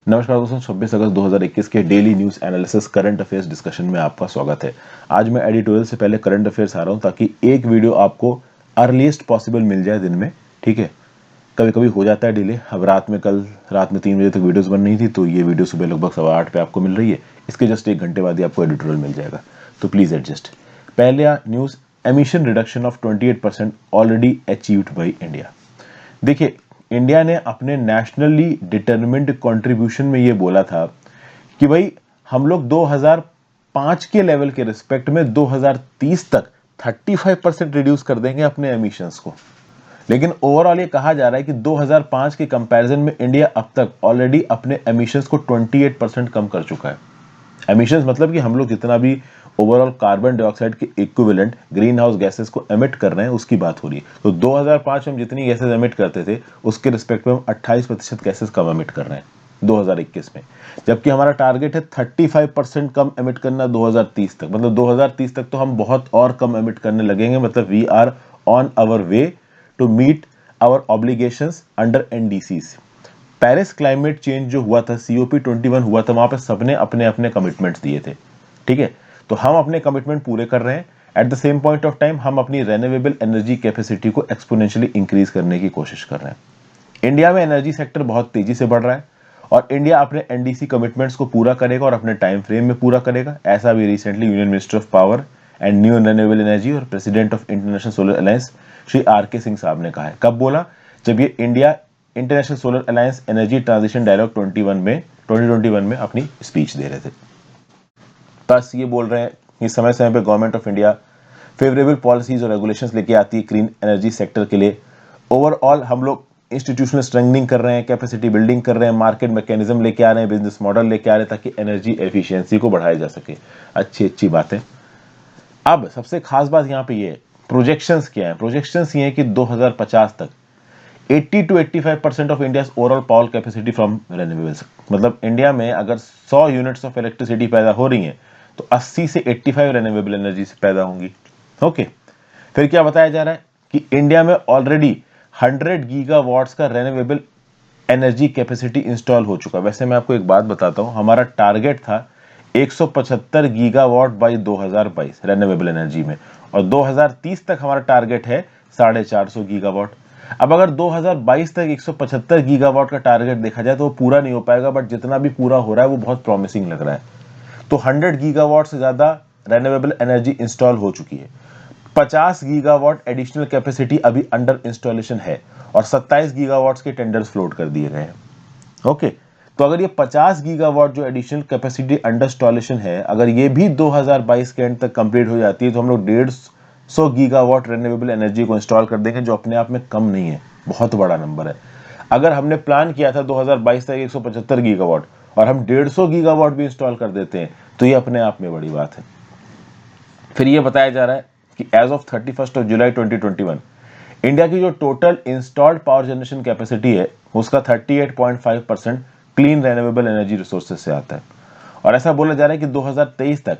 नमस्कार दोस्तों, 26 अगस्त 2021 के daily news analysis current affairs discussion में आपका स्वागत है। आज मैं एडिटोरियल से पहले करंट अफेयर्स आ रहा हूं ताकि एक वीडियो आपको अर्लीस्ट पॉसिबल मिल जाए दिन में। ठीक है, कभी कभी हो जाता है डिले। अब कल रात में 3 बजे तक वीडियोस बन रही थी, तो ये वीडियो सुबह लगभग 8:15 पे आपको मिल रही है। इसके जस्ट 1 घंटे बाद ही आपको एडिटोरियल मिल जाएगा, तो प्लीज एडजस्ट। पहले news, emission reduction of 28% already achieved by India. देखिए, इंडिया ने अपने नेशनली डिटरमिन्ड कंट्रीब्यूशन में ये बोला था कि भाई हम लोग 2005 के लेवल के रिस्पेक्ट में 2030 तक 35% रिड्यूस कर देंगे अपने एमिशंस को। लेकिन ओवरऑल ये कहा जा रहा है कि 2005 के कंपैरिजन में इंडिया अब तक ऑलरेडी अपने एमिशंस को 28% कम कर चुका है। एमिशंस मतलब कि हम लोग जितना भी ओवरऑल कार्बन डाइऑक्साइड के इक्विवेलेंट ग्रीन हाउस गैसेस को एमिट कर रहे हैं उसकी बात हो रही है। तो 2005 में हम जितनी गैसेस एमिट करते थे उसके रिस्पेक्ट में हम 28% गैसेस कम एमिट कर रहे हैं 2021 में, जबकि हमारा टारगेट है 35% कम एमिट करना 2030 तक। मतलब 2030 तक तो हम बहुत और कम एमिट करने लगेंगे। मतलब we are on our way to meet our obligations under NDCs. Paris climate change जो हुआ था, COP21 हुआ था, वहां पे सबने अपने अपने कमिटमेंट्स दिए थे। ठीक है, तो हम अपने कमिटमेंट पूरे कर रहे हैं। At the same point of time हम अपनी रेन्यूएबल एनर्जी कैपेसिटी को एक्सपोनेंशियली इंक्रीज करने की कोशिश कर रहे हैं। इंडिया में एनर्जी सेक्टर बहुत तेजी से बढ़ रहा है और इंडिया अपने एनडीसी कमिटमेंट्स को पूरा करेगा और अपने टाइम फ्रेम में पूरा करेगा। ऐसा भी recently union minister of power and new renewable energy और president of international solar alliance Shri RK Singh साहब ने कहा है। कब बोला? जब ये India international solar alliance energy transition dialogue 2021 में अपनी स्पीच दे रहे थे। बस ये बोल रहे हैं कि समय समय पे government of India favourable policies और रेगुलेशंस लेके आती है क्लीन एनर्जी सेक्टर के लिए। ओवरऑल हम लोग इंस्टीट्यूशनल स्ट्रेंथनिंग कर रहे हैं, कैपेसिटी बिल्डिंग कर रहे हैं, मार्केट मैकेनिज्म लेके आ रहे हैं, बिजनेस मॉडल लेके आ रहे हैं ताकि एनर्जी एफिशिएंसी को बढ़ाया जा सके। अच्छी बात है। अब सबसे खास बात यहाँ पे ये प्रोजेक्शंस क्या है। प्रोजेक्शंस ये है कि 2050 तक 80 to 85% of India overall power capacity from renewables. मतलब इंडिया में अगर 100 यूनिट्स ऑफ इलेक्ट्रिसिटी पैदा हो रही हैं तो 80 से 85 रेन्यूएबल एनर्जी से पैदा होंगी। ओके, फिर क्या बताया जा रहा है कि इंडिया में ऑलरेडी 100 गीगावाट्स का रेन्यूएबल एनर्जी कैपेसिटी इंस्टॉल हो चुका है। वैसे मैं आपको एक बात बताता हूं, हमारा टारगेट था 175 गीगावाट बाई 2022 रेन्यूएबल एनर्जी में, और 2030 तक हमारा टारगेट है 450 गीगावाट। अब अगर 2022 तक 175 गीगावाट का टारगेट देखा जाए तो वो पूरा नहीं हो पाएगा, बट जितना भी पूरा हो रहा है वो बहुत प्रॉमिसिंग लग रहा है। तो 100 गीगावाट से ज्यादा रेन्यूएबल एनर्जी इंस्टॉल हो चुकी है। 50 गीगावाट एडिशनल कैपेसिटी अभी अंडर इंस्टॉलेशन है और 27 गीगावाट के टेंडर्स फ्लोट कर दिए गए हैं। ओके, तो अगर ये 50 गीगावाट जो एडिशनल कैपेसिटी अंडर इंस्टॉलेशन है, अगर ये भी 2022 के एंड तक कंप्लीट हो जाती है तो हम लोग 150 गीगावाट रेन्यूएबल एनर्जी को इंस्टॉल कर देंगे, जो अपने आप में कम नहीं है, बहुत बड़ा नंबर है। अगर हमने प्लान किया था 2022 तक 175 गीगावाट और हम 150 गीगावाट भी इंस्टॉल कर देते हैं तो ये अपने आप में बड़ी बात है। फिर ये बताया जा रहा है कि एज ऑफ 31 जुलाई 2021 इंडिया की जो total installed power generation capacity है उसका 38.5% क्लीन रेन्यूएबल एनर्जी रिसोर्सेज से आता है। और ऐसा बोला जा रहा है कि 2023 तक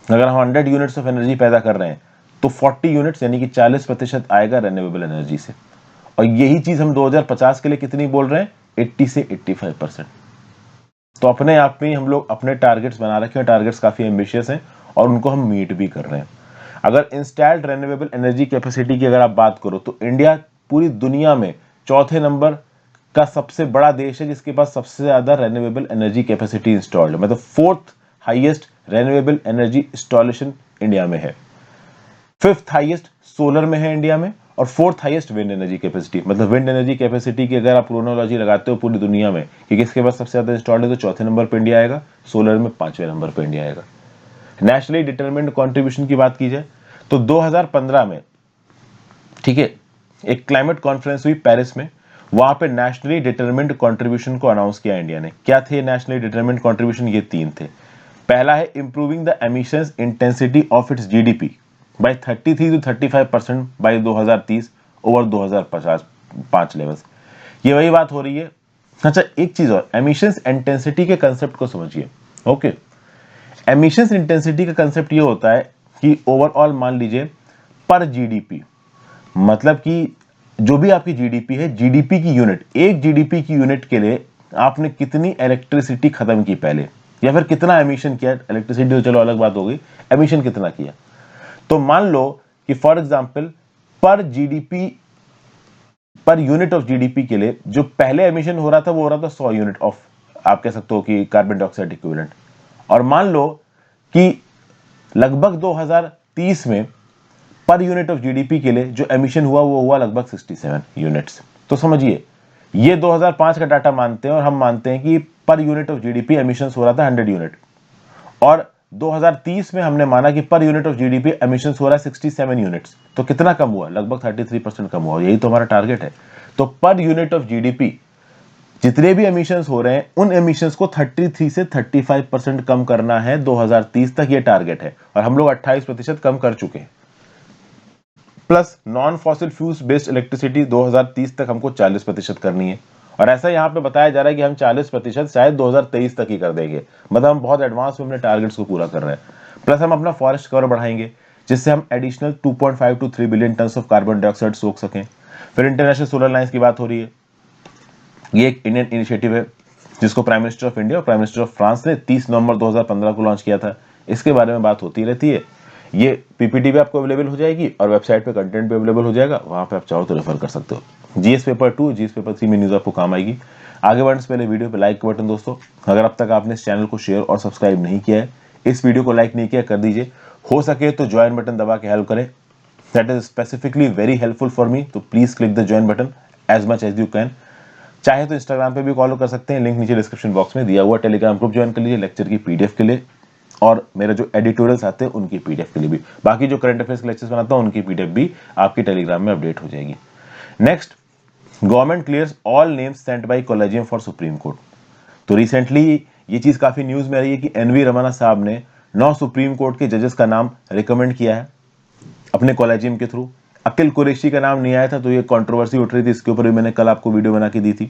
अगर हम 100 यूनिट्स ऑफ एनर्जी पैदा कर रहे हैं तो 40 यूनिट्स यानी कि 40% आएगा रेन्यूएबल एनर्जी से। और यही चीज हम 2050 के लिए कितनी बोल रहे हैं? 80 से 85%। तो अपने आप में हम लोग अपने टारगेट्स बना रखे हैं। टारगेट्स काफी एम्बिशियस हैं और उनको हम मीट भी कर रहे हैं। अगर इंस्टॉल्ड रेन्यूएबल एनर्जी कैपेसिटी की अगर आप बात करो तो इंडिया पूरी दुनिया में चौथे नंबर का सबसे बड़ा देश है जिसके पास सबसे ज्यादा रेन्यूएबल एनर्जी कैपेसिटी इंस्टॉल्ड है। मतलब 4th highest renewable energy installation India में है, 5th हाईएस्ट सोलर में है इंडिया में, और 4th highest wind energy capacity. मतलब विंड एनर्जी कैपेसिटी की अगर आप क्रोनोलॉजी लगाते हो पूरी दुनिया में कि किसके पास सबसे ज्यादा इंस्टॉल्ड है तो चौथे नंबर पे इंडिया आएगा, सोलर में 5वें नंबर पे इंडिया आएगा। नेशनली डिटरमिन्ड कंट्रीब्यूशन की बात की जाए तो 2015 में, ठीक है, एक क्लाइमेट कॉन्फ्रेंस हुई पेरिस में। वहां पे नेशनली डिटरमिन्ड कंट्रीब्यूशन को अनाउंस किया इंडिया ने। क्या थे नेशनली डिटरमिन्ड कंट्रीब्यूशन? ये 3 थे। पहला है improving the emissions intensity of its GDP by 33 to 35% by 2030 over 2050 levels. ये वही बात हो रही है। अच्छा, एक चीज और, एमिशंस इंटेंसिटी के कंसेप्ट को समझिए। ओके, एमिशंस इंटेंसिटी का कंसेप्ट ये होता है कि ओवरऑल मान लीजिए पर जीडीपी, मतलब कि जो भी आपकी जीडीपी है, जीडीपी की यूनिट, एक जीडीपी की यूनिट के लिए आपने कितनी इलेक्ट्रिसिटी खत्म की पहले, या फिर कितना एमिशन किया। इलेक्ट्रिसिटी तो चलो अलग बात हो गई, एमिशन कितना किया। तो मान लो कि फॉर एग्जांपल पर GDP, per unit of GDP के लिए जो पहले एमिशन हो रहा था वो हो रहा था 100 यूनिट ऑफ, आप कह सकते हो कि कार्बन डाइऑक्साइड इक्विवेलेंट। और मान लो कि लगभग 2030 में पर यूनिट ऑफ जीडीपी के लिए जो एमिशन हुआ वो हुआ लगभग 67 यूनिट्स। तो समझिए ये 2005 का डाटा मानते हैं और हम मानते हैं कि per unit of GDP emissions हो रहा था 100 यूनिट, और 2030 में हमने माना कि per unit of GDP emissions हो रहा है 67 यूनिट्स। तो कितना कम हुआ, लगभग 33% कम हुआ। यही तो हमारा टारगेट है। तो पर यूनिट ऑफ जीडीपी जितने भी एमिशंस हो रहे हैं उन एमिशंस को 33 से 35% कम करना है 2030 तक, ये टारगेट है। और हम लोग 28% कम कर चुके हैं। Plus non fossil fuels based electricity 2030 तक हमको 40% करनी है। और ऐसा यहाँ पे बताया जा रहा है कि हम 40% शायद 2023 तक ही कर देंगे। मतलब हम बहुत एडवांस में अपने टारगेट्स को पूरा कर रहे हैं। प्लस हम अपना फॉरेस्ट कवर बढ़ाएंगे जिससे हम additional 2.5 to 3 billion tonnes of carbon dioxide सोख सकें। फिर इंटरनेशनल सोलर लाइन्स की बात हो रही है। ये एक इंडियन इनिशिएटिव है जिसको प्राइम मिनिस्टर ऑफ इंडिया और प्राइम मिनिस्टर ऑफ फ्रांस ने 30 नवंबर 2015 को लॉन्च किया था। इसके बारे में बात होती रहती है। ये पीपीटी भी आपको अवेलेबल हो जाएगी और वेबसाइट पे कंटेंट भी अवेलेबल हो जाएगा, वहां पे आप चाहो तो रेफर कर सकते हो। जीएस पेपर 2, जीएस पेपर 3 में न्यूज आपको काम आएगी। आगे बढ़ने से पहले वीडियो पे लाइक का बटन दोस्तों, अगर अब तक आपने इस चैनल को शेयर और सब्सक्राइब नहीं किया है, इस वीडियो को लाइक नहीं किया कर दीजिए। हो सके तो ज्वाइन बटन दबा के हेल्प करें, that is specifically very helpful for me. तो please click the join button as much as you can. चाहे तो इंस्टाग्राम पे भी फॉलो कर सकते हैं, लिंक नीचे डिस्क्रिप्शन बॉक्स में दिया हुआ। टेलीग्राम ग्रुप ज्वाइन कर लीजिए लेक्चर की पीडीएफ के लिए, और मेरे जो एडिटोरियल्स आते हैं उनकी पीडीएफ के लिए भी। बाकी जो करंट अफेयर्स के लेक्चर्स बनाता हूं उनकी पीडीएफ भी आपकी टेलीग्राम में अपडेट हो जाएगी। Next, government clears all names sent by collegium for supreme court. तो रिसेंटली ये चीज काफी न्यूज में आ रही है कि एनवी रमन्ना साहब ने 9 सुप्रीम कोर्ट के जजेस का नाम रिकमेंड किया है अपने कॉलेजियम के थ्रू। अकिल कुरैशी का नाम नहीं आया था तो ये कंट्रोवर्सी उठ रही थी, इसके ऊपर भी मैंने कल आपको वीडियो बना के दी थी।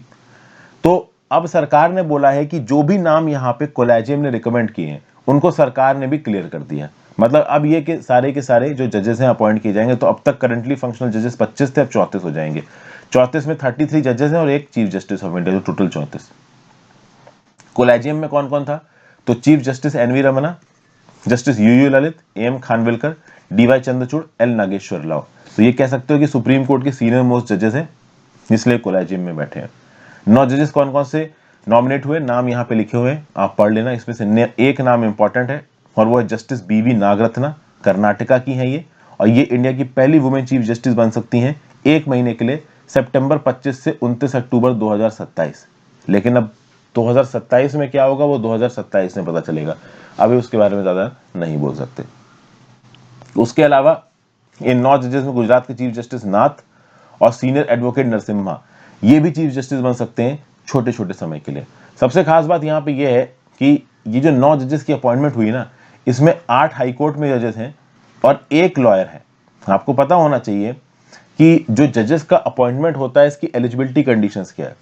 तो अब सरकार ने बोला है कि जो भी नाम यहाँ पे कॉलेजियम ने रिकमेंड किए हैं उनको सरकार ने भी क्लियर कर दिया। मतलब अब ये के सारे जो जजेस हैं अपॉइंट किए जाएंगे। तो अब तक करंटली फंक्शनल जजेस 25 थे, अब 34 हो जाएंगे। 34 में 33 जजेस हैं और एक चीफ जस्टिस ऑफ इंडिया, तो टोटल 34। कॉलेजियम में कौन कौन था, तो chief justice NV Ramana, justice UU Lalit, M Khanwilkar, DY Chandrachud, L Nageswara Rao. तो ये कह सकते हो कि सुप्रीम कोर्ट के सीनियर मोस्ट जजेस हैं, इसलिए कॉलेजियम में बैठे हैं। 9 जजेस कौन कौन से नॉमिनेट हुए, नाम यहाँ पे लिखे हुए हैं, आप पढ़ लेना। इसमें से एक नाम इंपॉर्टेंट है और वो है जस्टिस बीवी नागरत्ना, कर्नाटका की है ये। और ये इंडिया की पहली वुमेन चीफ जस्टिस बन सकती हैं 1 महीने के लिए, सितंबर 25 से 29 अक्टूबर 2027। लेकिन अब 2027 में क्या होगा वो 2027 में पता चलेगा, अभी उसके बारे में ज्यादा नहीं बोल सकते। उसके अलावा इन 9 जजेस में गुजरात के चीफ जस्टिस नाथ और सीनियर एडवोकेट नरसिम्हा, ये भी चीफ जस्टिस बन सकते हैं छोटे छोटे समय के लिए। सबसे खास बात यहाँ पे ये है कि ये जो 9 जजेस की अपॉइंटमेंट हुई ना, इसमें 8 हाईकोर्ट में जजेस हैं और 1 लॉयर है। आपको पता होना चाहिए कि जो जजेस का अपॉइंटमेंट होता है इसकी एलिजिबिलिटी कंडीशंस क्या है।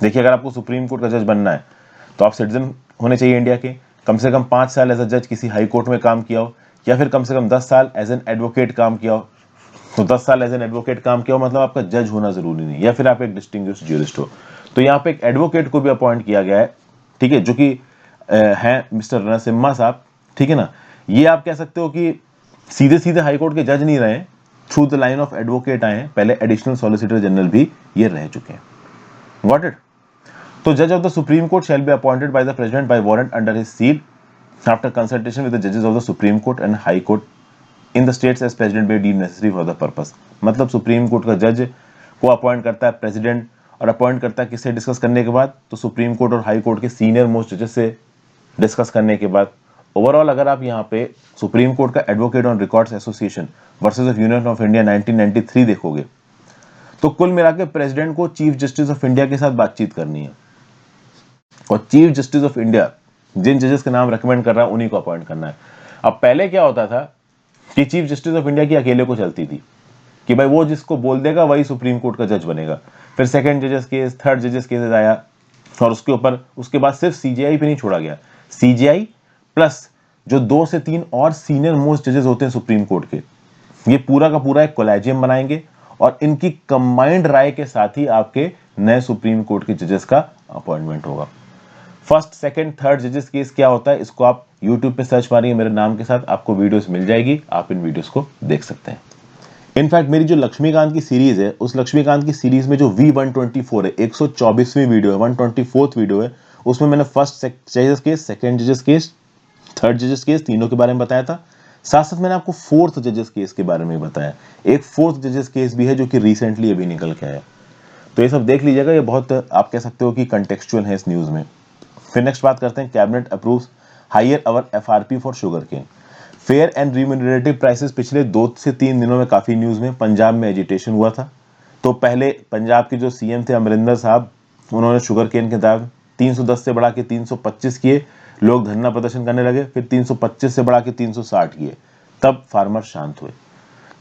देखिए, अगर आपको सुप्रीम कोर्ट का जज बनना है तो आप सिटीजन होने चाहिए इंडिया के, कम से कम 5 साल एज अ जज किसी हाई कोर्ट में काम किया हो, या फिर कम से कम 10 साल एज एन एडवोकेट काम किया हो। तो 10 साल एज एन एडवोकेट काम किया हो मतलब आपका जज होना जरूरी नहीं, या फिर आप एक डिस्टिंग्विश्ड ज्यूरिस्ट हो। तो यहाँ पे एक एडवोकेट को भी अपॉइंट किया गया है, ठीक है, जो कि हैं मिस्टर नरसिम्हा साहब, ठीक है ना। ये आप कह सकते हो कि सीधे सीधे हाईकोर्ट के जज नहीं रहे, through the line of advocate आए हैं, पहले एडिशनल सॉलिसिटर जनरल भी ये रह चुके हैं। Got it. तो जज of the supreme court shall be appointed by the president bye warrant under his seal after consultation with the जजेस of the supreme court and high court in the states as president may deem necessary for the purpose. मतलब supreme court का जज को appoint करता है president, और appoint करता है किससे डिस्कस करने के बाद, तो सुप्रीम कोर्ट और हाई कोर्ट के सीनियर मोस्ट जजेस से डिस्कस करने के बाद। ओवरऑल अगर आप यहाँ पे सुप्रीम कोर्ट का advocate on records association versus of union of India 1993 देखोगे तो कुल मिला के प्रेसिडेंट को चीफ जस्टिस ऑफ इंडिया के साथ बातचीत करनी है, और चीफ जस्टिस ऑफ इंडिया जिन जजेस का नाम रिकमेंड कर रहा है उन्हीं को अपॉइंट करना है। अब पहले क्या होता था कि चीफ जस्टिस ऑफ इंडिया की अकेले को चलती थी कि भाई वो जिसको बोल देगा वही सुप्रीम कोर्ट का जज बनेगा। फिर सेकंड जजेस केस, थर्ड जजेस केसेस आया, और उसके बाद सिर्फ सीजेआई पे नहीं छोड़ा गया, सीजेआई प्लस जो 2 से 3 और सीनियर मोस्ट जजेस होते हैं सुप्रीम कोर्ट के, ये पूरा का पूरा एक कॉलेजियम बनाएंगे और इनकी कंबाइंड राय के साथ ही आपके नए सुप्रीम कोर्ट के जजेस का अपॉइंटमेंट होगा। फर्स्ट, सेकंड, थर्ड जजेस केस क्या होता है, इसको आप यूट्यूब पे सर्च मारिए मेरे नाम के साथ, आपको वीडियोस मिल जाएगी, आप इन वीडियोस को देख सकते हैं। इनफैक्ट मेरी जो लक्ष्मीकांत की सीरीज है, उस लक्ष्मीकांत की सीरीज में जो V124 है, 124वीं वीडियो है, 124th वीडियो है, उसमें मैंने फर्स्ट जजेस केस, सेकंड जजेस केस, थर्ड जजेस केस, तीनों के बारे में बताया था। साथ साथ मैंने आपको फोर्थ जजेस केस के बारे में बताया। एक फोर्थ जजेस केस भी है जो कि रिसेंटली अभी निकल के आया। तो ये सब देख लीजिएगा, ये बहुत आप कह सकते हो कि कंटेक्चुअल है इस न्यूज में। फिर नेक्स्ट बात करते हैं, cabinet approves higher our FRP for sugar cane. Fair and remunerative prices पिछले 2 से 3 दिनों में काफी न्यूज में, पंजाब में एजिटेशन हुआ था। तो पहले पंजाब के जो सीएम थे अमरिंदर साहब, उन्होंने शुगर केन के दाम 310 से बढ़ा के 325 किए, लोग धरना प्रदर्शन करने लगे, फिर 325 से बढ़ा के 360 किए, तब फार्मर शांत हुए।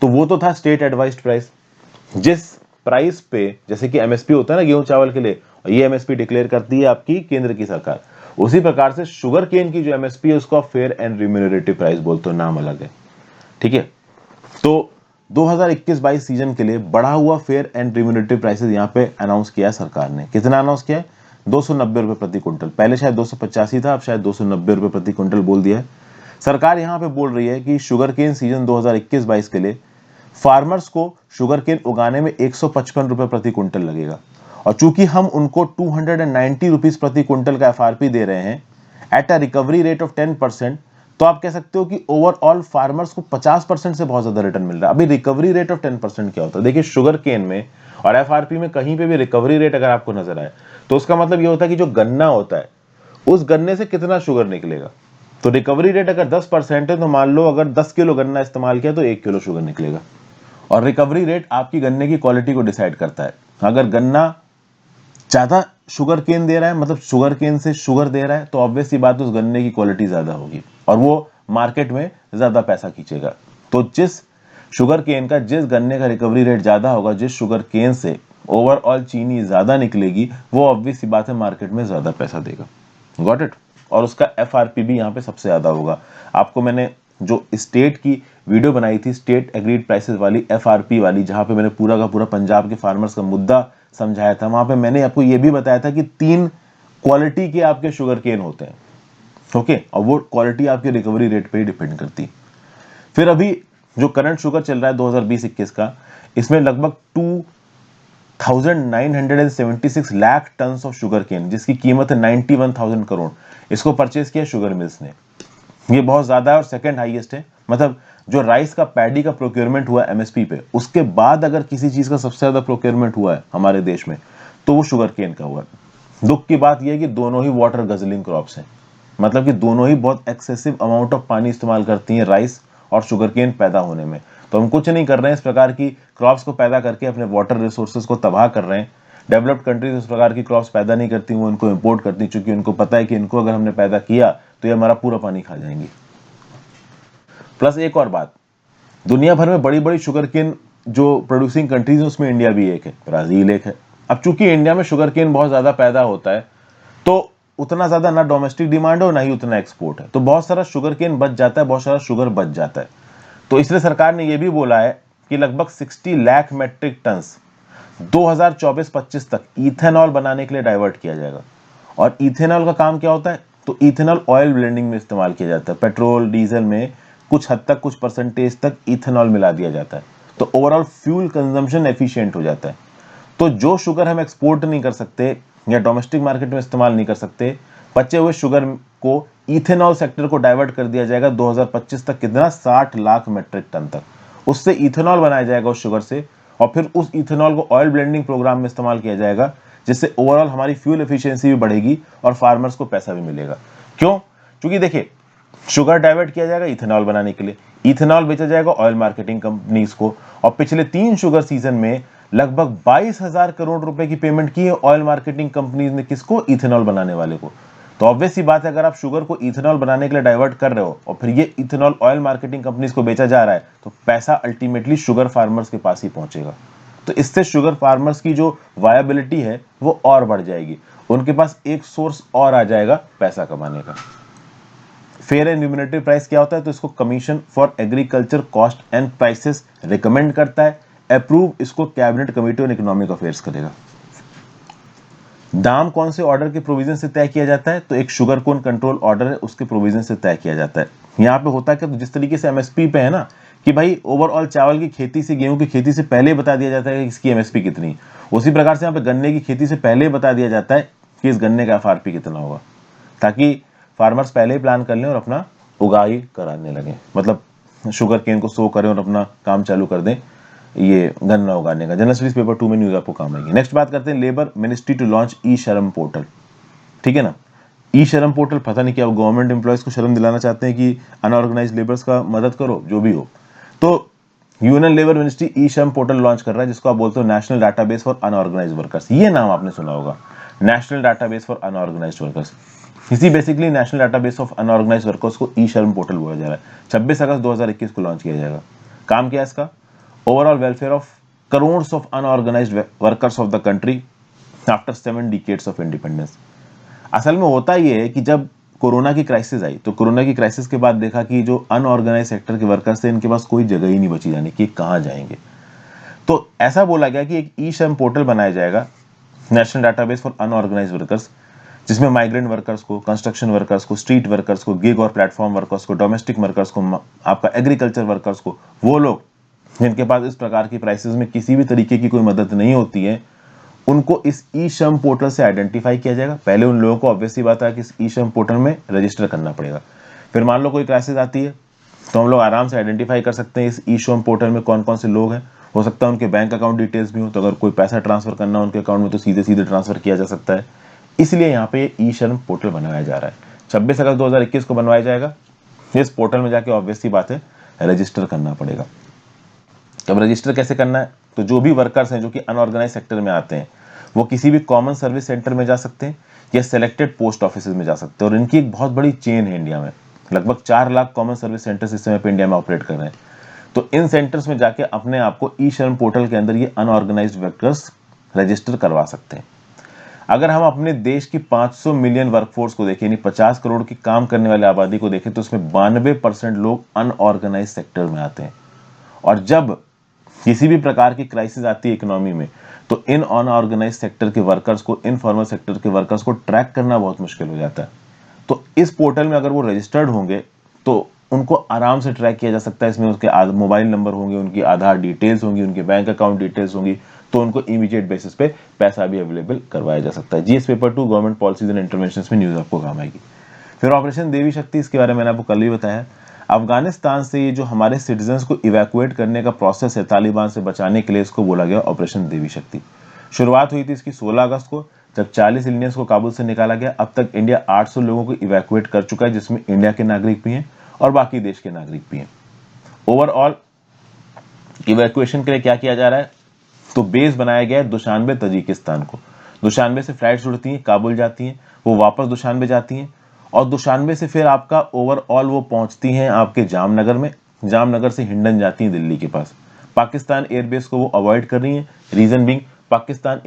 तो वो तो था स्टेट एडवाइज्ड प्राइस। जिस प्राइस पे, जैसे कि एमएसपी होता है ना गेहूं चावल के लिए, और ये एमएसपी डिक्लेयर करती है आपकी केंद्र की सरकार, उसी प्रकार से शुगर केन की जो एमएसपी है उसको फेयर एंड रिम्यूनरेटिव प्राइस बोलते हो, नाम अलग है, ठीक है। तो 2021-22 सीजन के लिए बढ़ा हुआ फेयर एंड रिम्यूनरेटिव प्राइसेस यहाँ पे अनाउंस किया सरकार ने। कितना अनाउंस किया है? 290 रुपए प्रति क्विंटल। पहले शायद 285 था, अब शायद 290 रुपए प्रति क्विंटल बोल दिया है। सरकार यहाँ पे बोल रही है कि शुगर केन सीजन 2021-22 के लिए फार्मर्स को शुगर केन उगाने में 155 रुपए प्रति क्विंटल लगेगा, और चूंकि हम उनको 290 रुपीज प्रति क्विंटल का FRP दे रहे हैं at a recovery rate of 10%, तो आप कह सकते हो कि ओवरऑल फार्मर्स को 50% से बहुत ज्यादा रिटर्न मिल रहा है। अभी रिकवरी रेट ऑफ 10% क्या होता है? देखिए, शुगर केन में और FRP में कहीं पे भी रिकवरी रेट अगर आपको नजर आए तो उसका मतलब ये होता है कि जो गन्ना होता है उस गन्ने से कितना शुगर निकलेगा। तो रिकवरी रेट अगर 10% है तो मान लो अगर 10 किलो गन्ना इस्तेमाल किया तो 1 किलो शुगर निकलेगा। और रिकवरी रेट आपकी गन्ने की क्वालिटी को डिसाइड करता है। अगर गन्ना ज्यादा शुगर केन दे रहा है, मतलब शुगर केन से शुगर दे रहा है, तो ऑब्वियस सी बात उस गन्ने की क्वालिटी ज्यादा होगी और वो मार्केट में ज्यादा पैसा खींचेगा। तो जिस शुगर केन का, जिस गन्ने का रिकवरी रेट ज्यादा होगा, जिस शुगर केन से ओवरऑल चीनी ज्यादा निकलेगी, वो ऑब्वियस सी बात है मार्केट में ज्यादा पैसा देगा। Got it? और उसका FRP भी यहाँ पे सबसे ज्यादा होगा। आपको मैंने जो स्टेट की वीडियो बनाई थी, स्टेट एग्रीड प्राइसेस वाली, FRP वाली, जहां पे मैंने पूरा का पूरा पंजाब के फार्मर्स का मुद्दा समझाया था, वहां पे मैंने आपको ये भी बताया था कि 3 क्वालिटी के आपके शुगर केन होते हैं, ओके, और वो क्वालिटी आपके रिकवरी रेट पे ही डिपेंड करती है। फिर अभी जो करंट शुगर चल रहा है 2020-21 का, इसमें लगभग 2,976 lakh tonnes of sugar cane, जिसकी कीमत है 91,000 करोड़, इसको परचेज किया शुगर मिल्स ने। ये बहुत ज्यादा है और सेकंड हाईएस्ट है। मतलब जो राइस का, पैडी का प्रोक्योरमेंट हुआ MSP पे, उसके बाद अगर किसी चीज का सबसे ज्यादा प्रोक्योरमेंट हुआ है हमारे देश में तो वो शुगर केन का हुआ है। दुख की बात यह है कि दोनों ही वाटर गजलिंग क्रॉप्स हैं, मतलब कि दोनों ही बहुत एक्सेसिव अमाउंट ऑफ पानी इस्तेमाल करती हैं राइस और शुगर केन पैदा होने में। तो हम कुछ नहीं कर रहे हैं, इस प्रकार की क्रॉप्स को पैदा करके अपने वाटर रिसोर्सेज को तबाह कर रहे हैं। डेवलप्ड कंट्रीज इस प्रकार की क्रॉप्स पैदा नहीं करती, वो इनको इंपोर्ट करती, क्योंकि उनको पता है कि इनको अगर हमने पैदा किया तो ये हमारा पूरा पानी खा जाएंगी। प्लस एक और बात, दुनिया भर में बड़ी बड़ी शुगर केन जो प्रोड्यूसिंग कंट्रीज है उसमें इंडिया भी एक है, ब्राजील एक है। अब चूंकि इंडिया में शुगर केन बहुत ज्यादा पैदा होता है तो उतना ज्यादा ना डोमेस्टिक डिमांड है और ना ही उतना एक्सपोर्ट है, तो बहुत सारा शुगर केन बच जाता है, बहुत सारा शुगर बच जाता है। तो इसलिए सरकार ने यह भी बोला है कि लगभग 60 लाख मेट्रिक टन 2024-25 तक इथेनॉल बनाने के लिए डाइवर्ट किया जाएगा। और इथेनॉल का काम क्या होता है? तो इथेनॉल ऑयल ब्लेंडिंग में इस्तेमाल किया जाता है। पेट्रोल डीजल में कुछ हद तक, कुछ परसेंटेज तक इथेनॉल मिला दिया जाता है, तो ओवरऑल फ्यूल कंजम्पशन एफिशिएंट हो जाता है। तो जो शुगर हम एक्सपोर्ट नहीं कर सकते या डोमेस्टिक मार्केट में इस्तेमाल नहीं कर सकते, बचे हुए शुगर को इथेनॉल सेक्टर को डाइवर्ट कर दिया जाएगा 2025 तक। कितना? 60 लाख मेट्रिक टन तक उससे इथेनॉल बनाया जाएगा उस शुगर से, और फिर उस इथेनॉल को ऑयल ब्लेंडिंग प्रोग्राम में इस्तेमाल किया जाएगा, जिससे ओवरऑल हमारी फ्यूल एफिशिएंसी भी बढ़ेगी और फार्मर्स को पैसा भी मिलेगा। क्यों? क्योंकि देखिए, शुगर डाइवर्ट किया जाएगा इथेनॉल बनाने के लिए, इथेनॉल बेचा जाएगा ऑयल मार्केटिंग कंपनीज को, और पिछले 3 शुगर सीजन में लगभग 22,000 करोड़ रुपए की पेमेंट की है ऑयल मार्केटिंग कंपनीज ने। किसको? इथेनॉल बनाने वाले को। तो ऑब्वियस सी बात है, अगर आप शुगर को इथेनॉल बनाने के लिए डाइवर्ट कर रहे हो और फिर ये इथेनॉल ऑयल मार्केटिंग कंपनीज को बेचा जा रहा है, तो पैसा अल्टीमेटली शुगर फार्मर्स के पास ही पहुंचेगा। तो इससे शुगर फार्मर्स की जो वायबिलिटी है वो और बढ़ जाएगी, उनके पास एक सोर्स और आ जाएगा पैसा कमाने का। फेयर एंड रिम्यूनरेटिव प्राइस क्या होता है? तो इसको commission for agriculture cost and prices recommend करता है। अप्रूव इसको cabinet committee on economic affairs करेगा। दाम कौन से ऑर्डर के प्रोविजन से तय किया जाता है? तो एक शुगर कोन कंट्रोल ऑर्डर है, उसके प्रोविजन से तय किया जाता है। यहाँ पे होता क्या, तो जिस तरीके से एमएसपी पे है ना कि भाई ओवरऑल चावल की खेती से, गेहूं की खेती से पहले बता दिया जाता है कि इसकी एमएसपी कितनी, उसी प्रकार से यहाँ पे गन्ने की खेती से पहले बता दिया जाता है कि इस गन्ने का एफआरपी कितना होगा, ताकि फार्मर्स पहले ही प्लान कर लें और अपना उगाई कराने लगे, मतलब शुगर केन को सो करें और अपना काम चालू कर दें ये गन्ना उगाने का। जनरल स्टडीज पेपर 2 में न्यूज आपको काम आएगी। नेक्स्ट बात करते हैं लेबर मिनिस्ट्री टू लॉन्च ई श्रम पोर्टल। ठीक है ना, ई श्रम पोर्टल पता नहीं क्या गवर्नमेंट एम्प्लॉयज को शर्म दिलाना चाहते हैं कि अनऑर्गेनाइज लेबर्स का मदद करो, जो भी हो। तो यूनियन लेबर मिनिस्ट्री ई श्रम पोर्टल लॉन्च कर रहा है, जिसको आप बोलते हो national database for unorganised workers. ये नाम आपने सुना होगा, national database for unorganised workers. इसी basically national database of unorganised workers को ई श्रम पोर्टल बोला जा रहा है। 26 अगस्त 2021 को लॉन्च किया जाएगा। काम क्या है इसका? Overall welfare of crores of unorganised workers of the country after 7 decades of independence. असल में होता ये है कि जब कोरोना की क्राइसिस आई, तो कोरोना की क्राइसिस के बाद देखा कि जो अनऑर्गेनाइज सेक्टर के वर्कर्स थे, इनके पास कोई जगह ही नहीं बची जाने की, कहाँ जाएंगे। तो ऐसा बोला गया कि एक ई श्रम पोर्टल बनाया जाएगा, national database for unorganised workers, जिसमें माइग्रेंट वर्कर्स को, कंस्ट्रक्शन वर्कर्स को, स्ट्रीट वर्कर्स को, गिग और प्लेटफॉर्म वर्कर्स को, डोमेस्टिक वर्कर्स को, आपका एग्रीकल्चर वर्कर्स को, वो लोग जिनके पास इस प्रकार की प्राइसेस में किसी भी तरीके की कोई मदद नहीं होती है, उनको इस ई श्रम पोर्टल से आइडेंटिफाई किया जाएगा। पहले उन लोगों को ऑब्वियसली बात है कि इस ई श्रम पोर्टल में रजिस्टर करना पड़ेगा। फिर मान लो कोई क्राइसिस आती है, तो हम लोग आराम से आइडेंटिफाई कर सकते हैं इस ई श्रम पोर्टल में कौन कौन से लोग हैं। हो सकता है उनके बैंक अकाउंट डिटेल्स भी हो, तो अगर कोई पैसा ट्रांसफर करना हो उनके अकाउंट में, तो सीधे सीधे ट्रांसफर किया जा सकता है। इसलिए यहाँ पे ई श्रम पोर्टल बनाया जा रहा है। 26 अगस्त 2021 को बनवाया जाएगा। इस पोर्टल में जाके ऑब्वियसली बात है रजिस्टर करना पड़ेगा। अब रजिस्टर कैसे करना है? तो जो भी वर्कर्स हैं जो कि अनऑर्गेनाइज सेक्टर में आते हैं, वो किसी भी कॉमन सर्विस सेंटर में जा सकते हैं या सिलेक्टेड पोस्ट ऑफिस में जा सकते हैं। और इनकी एक बहुत बड़ी चेन है इंडिया में, लगभग 4 लाख कॉमन सर्विस सेंटर्स इस समय पे इंडिया में ऑपरेट कर रहे हैं। तो इन सेंटर्स में जाके अपने आप को ई श्रम पोर्टल के अंदर ये अनऑर्गेनाइज्ड वर्कर्स रजिस्टर करवा सकते हैं। अगर हम अपने देश की 500 मिलियन वर्कफोर्स को देखें, यानी 50 करोड़ की काम करने वाली आबादी को देखें, तो उसमें 92% लोग अनऑर्गेनाइज सेक्टर में आते हैं। और जब किसी भी प्रकार की क्राइसिस आती है इकोनॉमी में, तो इन अनऑर्गेनाइज सेक्टर के वर्कर्स को, इनफॉर्मल सेक्टर के वर्कर्स को ट्रैक करना बहुत मुश्किल हो जाता है। तो इस पोर्टल में अगर वो रजिस्टर्ड होंगे तो उनको आराम से ट्रैक किया जा सकता है। इसमें उसके मोबाइल नंबर होंगे, उनकी आधार डिटेल्स होंगी, उनके बैंक अकाउंट डिटेल्स होंगी, तो उनको इमीडिएट बेसिस पे पैसा भी अवेलेबल करवाया जा सकता है। GS paper 2 government policies and interventions में न्यूज आपको काम आएगी। फिर ऑपरेशन देवी शक्ति, इसके बारे में मैंने आपको कल ही बताया। अफगानिस्तान से ये जो हमारे सिटीजन्स को इवैक्यूएट करने का प्रोसेस है तालिबान से बचाने के लिए, इसको बोला गया ऑपरेशन देवी शक्ति। शुरुआत हुई थी इसकी 16 अगस्त को, जब 40 इंडियंस को काबुल से निकाला गया। अब तक इंडिया 800 लोगों को इवैक्यूएट कर चुका है, जिसमें इंडिया के नागरिक भी हैं और बाकी देश के नागरिक भी हैं। ओवरऑल इवैक्यूएशन के लिए क्या किया जा रहा है? तो बेस बनाया गया है दुशानबे, तजिकिस्तान को। दुशानबे से फ्लाइट्स उड़ती हैं, काबुल जाती हैं, वो वापस दुशानबे जाती हैं, और दुशानबे से फिर आपका ओवरऑल वो पहुंचती हैं आपके जामनगर में। जामनगर से हिंडन जाती हैं दिल्ली के पास। पाकिस्तान एयरबेस को वो अवॉइड कर रही हैं, reason being Pakistan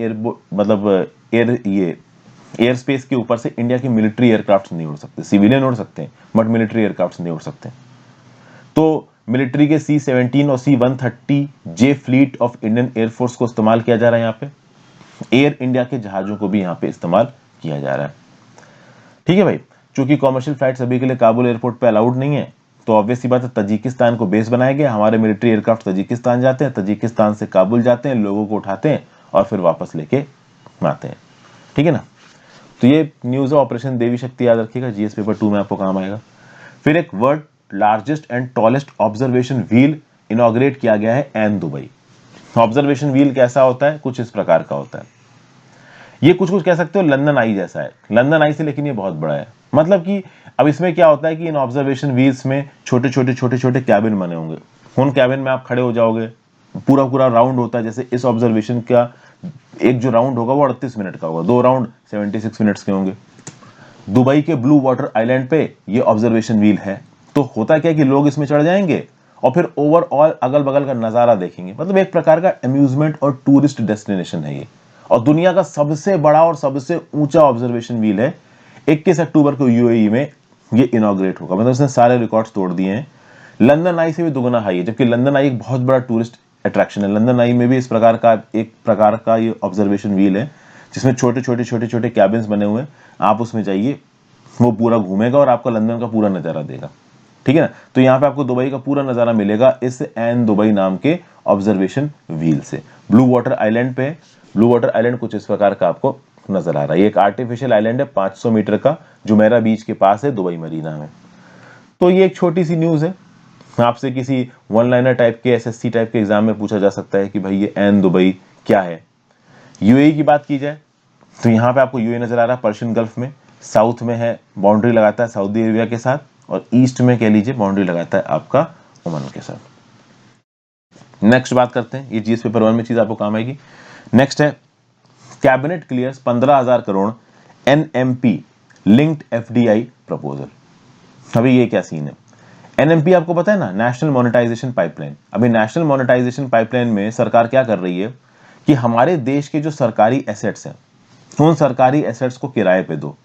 air space के ऊपर से इंडिया के मिलिट्री एयरक्राफ्ट नहीं उड़ सकते। सिविलियन उड़ सकते हैं बट मिलिट्री एयरक्राफ्ट नहीं उड़ सकते। तो मिलिट्री के C-17 और C-130 J fleet of Indian air force को इस्तेमाल किया जा रहा है। यहाँ पे एयर इंडिया के जहाजों को भी यहाँ पे इस्तेमाल किया जा रहा है। ठीक है भाई, चूंकि कॉमर्शियल फ्लाइट्स अभी के लिए काबुल एयरपोर्ट पे अलाउड नहीं है, तो ऑब्वियसली बात है तजिकिस्तान को बेस बनाया गया। हमारे मिलिट्री एयरक्राफ्ट तजिकिस्तान जाते हैं, तजिकिस्तान से काबुल जाते हैं, लोगों को उठाते हैं और फिर वापस लेके आते हैं। ठीक है ना, तो ये न्यूज है ऑपरेशन देवी शक्ति, याद रखिएगा, जीएस पेपर 2 में आपको काम आएगा। फिर एक world largest and tallest observation wheel inaugurate किया गया है एन दुबई। ऑब्जर्वेशन व्हील कैसा होता है? कुछ इस प्रकार का होता है। ये कुछ कह सकते हो लंदन आई जैसा है, लंदन आई से, लेकिन ये बहुत बड़ा है। मतलब कि अब इसमें क्या होता है कि इन ऑब्जर्वेशन व्हील्स में छोटे छोटे कैबिन बने होंगे। उन कैबिन में आप खड़े हो जाओगे, पूरा पूरा राउंड होता है। जैसे इस ऑब्जर्वेशन का एक जो राउंड होगा वो 38 मिनट का होगा, 2 राउंड 76 मिनट्स के होंगे। दुबई के ब्लू वाटर आइलैंड पे ये ऑब्जर्वेशन व्हील है। तो होता क्या कि लोग इसमें चढ़ जाएंगे और फिर ओवरऑल अगल बगल का नजारा देखेंगे। मतलब एक प्रकार का अम्यूजमेंट और टूरिस्ट डेस्टिनेशन है ये, और दुनिया का सबसे बड़ा और सबसे ऊंचा ऑब्जर्वेशन व्हील है। 21 अक्टूबर को यूएई में ये इनॉग्रेट होगा। मतलब इसने सारे रिकॉर्ड्स तोड़ दिए हैं। लंदन आई से भी दुगना हाई है, जबकि लंदन आई एक बहुत बड़ा टूरिस्ट अट्रैक्शन है। लंदन आई में भी इस प्रकार का एक प्रकार का ये ऑब्जर्वेशन व्हील है, जिसमें छोटे छोटे छोटे छोटे कैबिन्स बने हुए हैं। आप उसमें जाइए, वो पूरा घूमेगा और आपको लंदन का पूरा नज़ारा देगा, ठीक है ना। तो यहाँ पे आपको दुबई का पूरा नज़ारा मिलेगा इस एन दुबई नाम के ऑब्जर्वेशन व्हील से। ब्लू वाटर आइलैंड पे, ब्लू वाटर आइलैंड कुछ इस प्रकार का आपको नजर आ रहा है। ये एक आर्टिफिशियल आइलैंड है 500 मीटर का, जुमेरा बीच के पास है दुबई मरीना में। तो ये एक छोटी सी न्यूज़ है। आपसे किसी वन लाइनर टाइप के एसएससी टाइप के एग्जाम में पूछा जा सकता है कि भाई ये एन दुबई क्या है। यूएई की बात की जाए तो यहाँ पे आपको यूएई नजर आ रहा है पर्शियन गल्फ में, साउथ में है, बाउंड्री लगाता है सऊदी अरेबिया के साथ, और ईस्ट में कह लीजिए बाउंड्री लगाता है आपका ओमान के साथ। नेक्स्ट बात करते हैं, ये जीएस पेपर 1 में चीज आपको काम आएगी। नेक्स्ट है cabinet clears 15,000 crore NMP linked FDI proposal. अभी ये क्या सीन है, एनएमपी आपको पता है ना, नेशनल मोनेटाइजेशन पाइपलाइन। अभी नेशनल मोनेटाइजेशन पाइपलाइन में सरकार क्या कर रही है कि हमारे देश के जो सरकारी एसेट्स हैं उन सरकारी एसेट्स को किराए पे दो,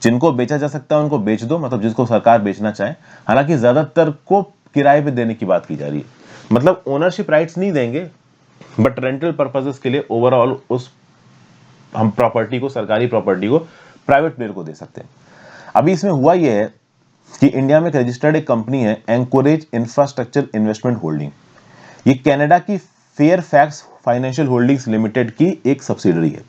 जिनको बेचा जा सकता है उनको बेच दो, मतलब जिसको सरकार बेचना चाहे। हालांकि ज्यादातर को किराए पे देने की बात की जा रही है, मतलब ओनरशिप राइट्स नहीं देंगे बट रेंटल पर्पसेस के लिए ओवरऑल उस हम प्रॉपर्टी को, सरकारी प्रॉपर्टी को प्राइवेट प्लेयर को दे सकते हैं। अभी इसमें हुआ यह है कि इंडिया में एक रजिस्टर्ड एक कंपनी है एंकोरेज इंफ्रास्ट्रक्चर इन्वेस्टमेंट होल्डिंग। ये कनाडा की फेयरफैक्स फाइनेंशियल होल्डिंग्स लिमिटेड की एक सब्सिडरी है।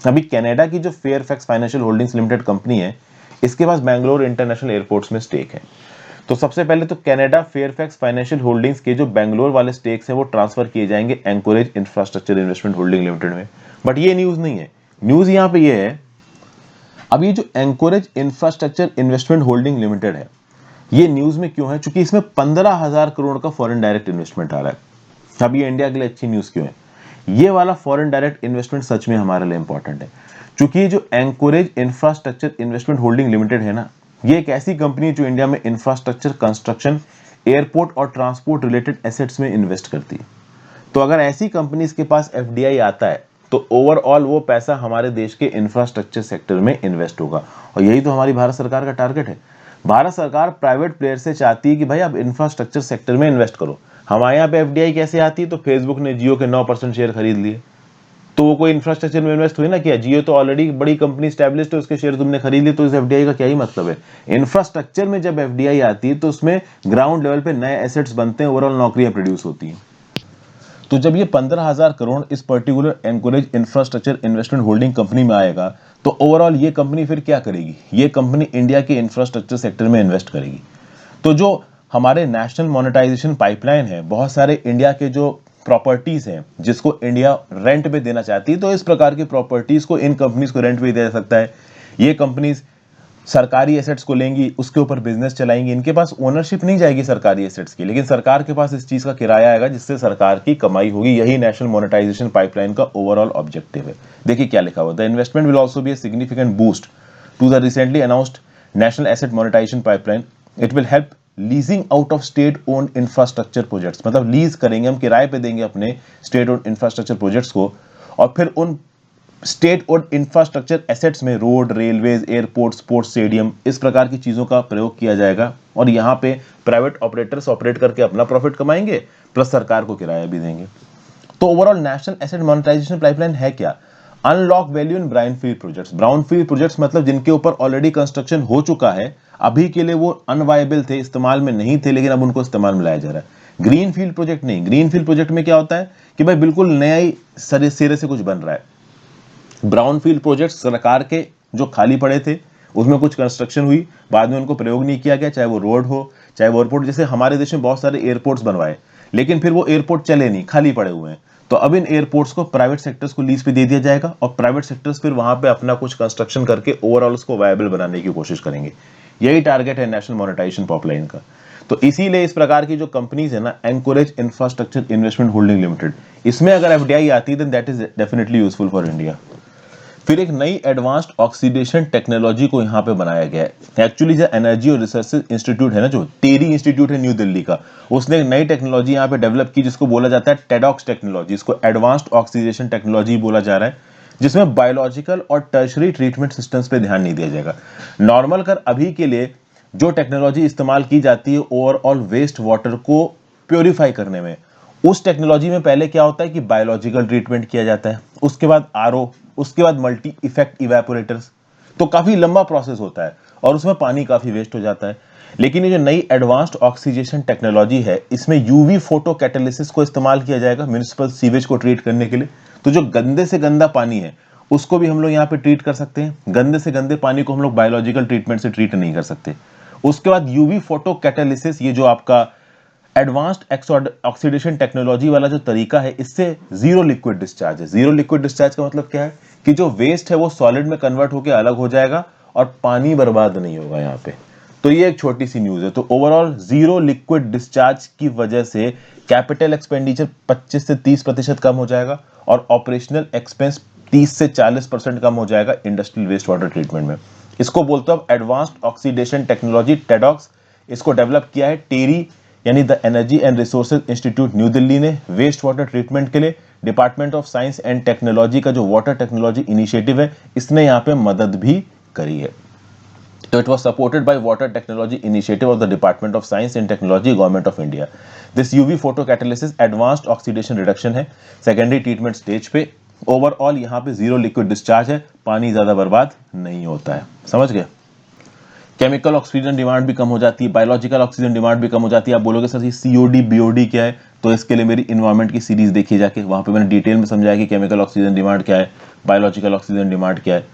अभी कनाडा की जो Fairfax financial holdings limited company है, इसके पास बेंगलोर इंटरनेशनल एयरपोर्ट्स में स्टेक है। तो सबसे पहले तो कनाडा फेयरफैक्स फाइनेंशियल होल्डिंग्स के जो बेंगलोर वाले स्टेक्स हैं वो ट्रांसफर किए जाएंगे anchorage infrastructure investment holding limited में। बट ये न्यूज नहीं है, न्यूज यहां पे ये है, अब ये जो anchorage infrastructure investment holding limited है, ये न्यूज में क्यों है, क्योंकि इसमें 15,000 करोड़ का फॉरेन डायरेक्ट इन्वेस्टमेंट आ रहा है। अब ये इंडिया के लिए अच्छी न्यूज क्यों है, ये वाला फॉरेन डायरेक्ट इन्वेस्टमेंट सच में हमारे लिए इंपॉर्टेंट है, क्योंकि ये जो anchorage infrastructure investment holding limited है ना, ये एक ऐसी कंपनी है जो इंडिया में इंफ्रास्ट्रक्चर, कंस्ट्रक्शन, एयरपोर्ट और ट्रांसपोर्ट रिलेटेड एसेट्स में इन्वेस्ट करती है। तो अगर ऐसी कंपनीज के पास एफडीआई आता है तो ओवरऑल वो पैसा हमारे देश के इंफ्रास्ट्रक्चर सेक्टर में इन्वेस्ट होगा, और यही तो हमारी भारत सरकार का टारगेट है। भारत सरकार प्राइवेट प्लेयर से चाहती है कि भाई आप इंफ्रास्ट्रक्चर सेक्टर में इन्वेस्ट करो। हमारे यहाँ पे एफडीआई कैसे आती है, तो फेसबुक ने जियो के 9% शेयर खरीद लिए, तो वो कोई इंफ्रास्ट्रक्चर में इन्वेस्ट हुई ना, क्या जियो तो ऑलरेडी बड़ी कंपनी स्टैब्लिश्ड है, उसके शेयर तुमने खरीद लिए, तो इस एफडीआई का क्या ही मतलब है। इंफ्रास्ट्रक्चर में जब एफडीआई आती है तो उसमें ग्राउंड लेवल पे नए एसेट्स बनते हैं, ओवरऑल नौकरियां प्रोड्यूस होती हैं। तो जब ये 15,000 करोड़ इस particular anchorage infrastructure investment holding company में आएगा, तो ओवरऑल ये कंपनी फिर क्या करेगी, ये कंपनी इंडिया के इंफ्रास्ट्रक्चर सेक्टर में इन्वेस्ट करेगी। तो जो हमारे नेशनल मोनेटाइजेशन पाइपलाइन है, बहुत सारे इंडिया के जो प्रॉपर्टीज हैं जिसको इंडिया रेंट पे देना चाहती है, तो इस प्रकार की प्रॉपर्टीज को इन कंपनीज को रेंट पे दिया जा सकता है। ये कंपनीज सरकारी एसेट्स को लेंगी, उसके ऊपर बिजनेस चलाएंगी। इनके पास ओनरशिप नहीं जाएगी सरकारी एसेट्स की, लेकिन सरकार के पास इस चीज का किराया आएगा जिससे सरकार की कमाई होगी। यही नेशनल मोनेटाइजेशन पाइपलाइन का ओवरऑल ऑब्जेक्टिव है। देखिए क्या लिखा हुआ, the investment will also be a significant boost to the recently announced national asset monetisation pipeline. It will help leasing out of state owned infrastructure projects, मतलब lease करेंगे हम, किराए पे देंगे अपने स्टेट ओन्ड इंफ्रास्ट्रक्चर प्रोजेक्ट्स को, और फिर उन स्टेट और इंफ्रास्ट्रक्चर एसेट्स में road, railways, airport, sports stadium, इस प्रकार की चीजों का प्रयोग किया जाएगा, और यहाँ पे प्राइवेट ऑपरेटर्स ऑपरेट करके अपना प्रॉफिट कमाएंगे, प्लस सरकार को किराया भी देंगे। तो overall national asset monetisation pipeline है क्या, unlock value in brownfield projects. Brownfield projects मतलब जिनके ऊपर ऑलरेडी कंस्ट्रक्शन हो चुका है, अभी के लिए वो अनवायबल थे, इस्तेमाल में नहीं थे, लेकिन अब उनको इस्तेमाल में लाया जा रहा है। ग्रीन फील्ड प्रोजेक्ट नहीं, ग्रीन फील्ड प्रोजेक्ट में क्या होता है कि भाई बिल्कुल नया ही सिरे से कुछ बन रहा है। ब्राउनफील्ड प्रोजेक्ट सरकार के जो खाली पड़े थे उसमें कुछ कंस्ट्रक्शन हुई, बाद में उनको प्रयोग नहीं किया गया, चाहे वो रोड हो, चाहे वो एयरपोर्ट। जैसे हमारे देश में बहुत सारे एयरपोर्ट्स बनवाए, लेकिन फिर वो एयरपोर्ट चले नहीं, खाली पड़े हुए हैं। तो अब इन एयरपोर्ट्स को प्राइवेट सेक्टर्स को लीज पे दे दिया जाएगा, और प्राइवेट सेक्टर्स फिर वहां पे अपना कुछ कंस्ट्रक्शन करके ओवरऑल उसको वायबल बनाने की कोशिश करेंगे। यही टारगेट है नेशनल मोनेटाइजेशन पाइपलाइन का। तो इसीलिए इस प्रकार की जो कंपनीज है ना, Anchorage infrastructure investment holding limited, इसमें अगर एफडीआई आती है then that is definitely useful for India. फिर एक नई एडवांस्ड ऑक्सीडेशन टेक्नोलॉजी को यहाँ पे बनाया गया है। एक्चुअली जो एनर्जी और रिसर्च इंस्टीट्यूट है ना, जो टेरी इंस्टीट्यूट है न्यू दिल्ली का, उसने एक नई टेक्नोलॉजी यहाँ पे डेवलप की जिसको बोला जाता है टेडॉक्स टेक्नोलॉजी। इसको एडवांस्ड ऑक्सीडेशन टेक्नोलॉजी बोला जा रहा है, जिसमें बायोलॉजिकल और टर्शरी ट्रीटमेंट सिस्टम्स पे ध्यान नहीं दिया जाएगा। नॉर्मल कर अभी के लिए जो टेक्नोलॉजी इस्तेमाल की जाती है ओवरऑल वेस्ट वाटर को प्योरीफाई करने में, उस टेक्नोलॉजी में पहले क्या होता है कि बायोलॉजिकल ट्रीटमेंट किया जाता है, उसके बाद आरओ, उसके बाद मल्टी इफेक्ट इवेपोरेटर्स, तो काफी लंबा प्रोसेस होता है और उसमें पानी काफी वेस्ट हो जाता है। लेकिन ये जो नई एडवांस्ड ऑक्सीडेशन टेक्नोलॉजी है, इसमें यूवी फोटो कैटालिसिस को इस्तेमाल किया जाएगा म्युनिसिपल सीवेज को ट्रीट करने के लिए। तो जो गंदे से गंदा पानी है उसको भी हम लोग यहाँ पे ट्रीट कर सकते हैं, गंदे से गंदे पानी को हम लोग बायोलॉजिकल ट्रीटमेंट से ट्रीट नहीं कर सकते। उसके बाद यूवी फोटो कैटालिसिस, ये जो आपका एडवांस्ड ऑक्सीडेशन टेक्नोलॉजी वाला जो तरीका है, इससे जीरो लिक्विड डिस्चार्ज है। जीरो लिक्विड डिस्चार्ज का मतलब क्या है कि जो वेस्ट है वो सॉलिड में कन्वर्ट होकर अलग हो जाएगा और पानी बर्बाद नहीं होगा यहाँ पे। तो ये एक छोटी सी न्यूज है। तो ओवरऑल जीरो लिक्विड डिस्चार्ज की वजह से कैपिटल एक्सपेंडिचर 25 से 30% कम हो जाएगा और ऑपरेशनल एक्सपेंस 30 से 40% कम हो जाएगा इंडस्ट्रियल वेस्ट वाटर ट्रीटमेंट में। इसको बोलते हैं एडवांस्ड ऑक्सीडेशन टेक्नोलॉजी, टेडॉक्स। इसको डेवलप किया है टेरी यानी the energy and resources institute new Delhi ने वेस्ट वाटर ट्रीटमेंट के लिए। Department of science and technology का जो वाटर टेक्नोलॉजी इनिशिएटिव है, इसने यहाँ पे मदद भी करी है। So it was supported by Water Technology Initiative of the Department of Science and Technology, Government of India. This UV photocatalysis advanced oxidation reduction है सेकेंडरी ट्रीटमेंट स्टेज पे। ओवरऑल यहाँ पे जीरो लिक्विड डिस्चार्ज है, पानी ज्यादा बर्बाद नहीं होता है। समझ गए? केमिकल ऑक्सीजन डिमांड भी कम हो जाती है, बायोलॉजिकल ऑक्सीजन डिमांड भी कम हो जाती है। आप बोलोगे सर ये सीओडी बीओडी क्या है? तो इसके लिए मेरी इन्वायरमेंट की सीरीज देखिए जाके, वहां पे मैंने डिटेल में समझाया कि केमिकल ऑक्सीजन डिमांड क्या है, बायोलॉजिकल ऑक्सीजन डिमांड क्या है।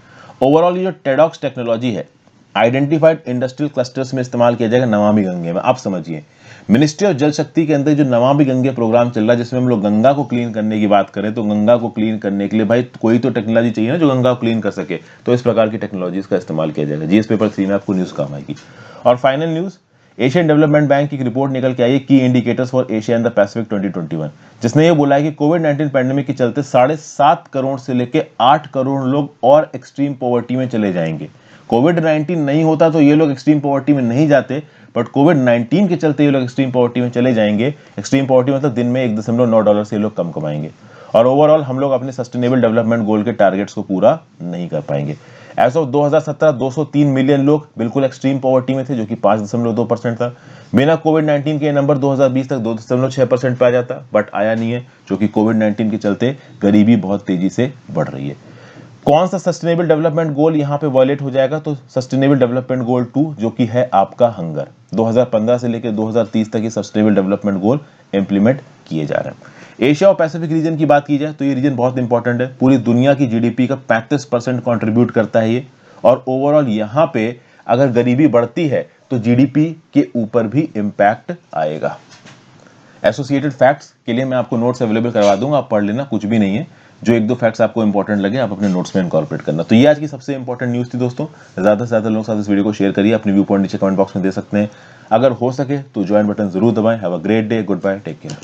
ओवरऑल ये जो टेडॉक्स टेक्नोलॉजी है, आइडेंटिफाइड इंडस्ट्रियल क्लस्टर्स में इस्तेमाल किया जाएगा नमामि गंगे में। आप समझिए, मिनिस्ट्री ऑफ जल शक्ति के अंदर जो नमामि गंगे प्रोग्राम चल रहा है, जिसमें हम लोग गंगा को क्लीन करने की बात करें, तो गंगा को क्लीन करने के लिए भाई कोई तो टेक्नोलॉजी चाहिए ना जो गंगा को क्लीन कर सके। तो इस प्रकार की टेक्नोलॉजीज का इस्तेमाल किया जाएगा। जीएस पेपर 3 में आपको न्यूज काम आएगी। और final news, Asian development bank की एक रिपोर्ट निकल के आई है, की indicators for Asia and the Pacific 2021, जिसने ये बोला है कि कोविड-19 पैंडेमिक के चलते 7.5 करोड़ से लेकर 8 करोड़ लोग और एक्सट्रीम पॉवर्टी में चले जाएंगे। कोविड-19 नहीं होता तो ये लोग एक्सट्रीम पॉवर्टी में नहीं जाते, बट कोविड-19 के चलते ये लोग एक्सट्रीम पॉवर्टी में चले जाएंगे। एक्सट्रीम पॉवर्टी मतलब दिन में $1.9 से ये लोग कम कमाएंगे और ओवरऑल हम लोग अपने सस्टेनेबल डेवलपमेंट गोल के टारगेट्स को पूरा नहीं कर पाएंगे। एज ऑफ 2017 203 मिलियन लोग बिल्कुल एक्सट्रीम पॉवर्टी में थे, जो कि 5.2% था। बिना कोविड-19 के नंबर 2020 तक 2.6% पे आ जाता, बट आया नहीं है, जो कि कोविड-19 के चलते गरीबी बहुत तेजी से बढ़ रही है। कौन सा सस्टेनेबल डेवलपमेंट गोल यहाँ पे वायलेट हो जाएगा? तो सस्टेनेबल डेवलपमेंट गोल 2, जो कि है आपका हंगर। 2015 से लेकर 2030 तक ये सस्टेनेबल डेवलपमेंट गोल इंप्लीमेंट किए जा रहे हैं। एशिया और पैसिफिक रीजन की बात की जाए तो ये रीजन बहुत इंपॉर्टेंट है। पूरी दुनिया की जीडीपी का 35% कंट्रीब्यूट करता है ये, और ओवरऑल यहाँ पे अगर गरीबी बढ़ती है तो जीडीपी के ऊपर भी इंपैक्ट आएगा। एसोसिएटेड फैक्ट्स के लिए मैं आपको नोट्स अवेलेबल करवा दूंगा, आप पढ़ लेना, कुछ भी नहीं है। जो 1-2 फैक्ट्स आपको इंपॉर्टेंट लगे आप अपने नोट्स में इनकॉर्पोरेट करना। तो ये आज की सबसे इंपॉर्टेंट न्यूज थी दोस्तों। ज्यादा से ज्यादा लोगों के साथ इस वीडियो को शेयर करिए, अपने व्यू पॉइंट नीचे कमेंट बॉक्स में दे सकते हैं। अगर हो सके तो ज्वाइन बटन जरूर दबाएं। Have a great day, good bye, take care.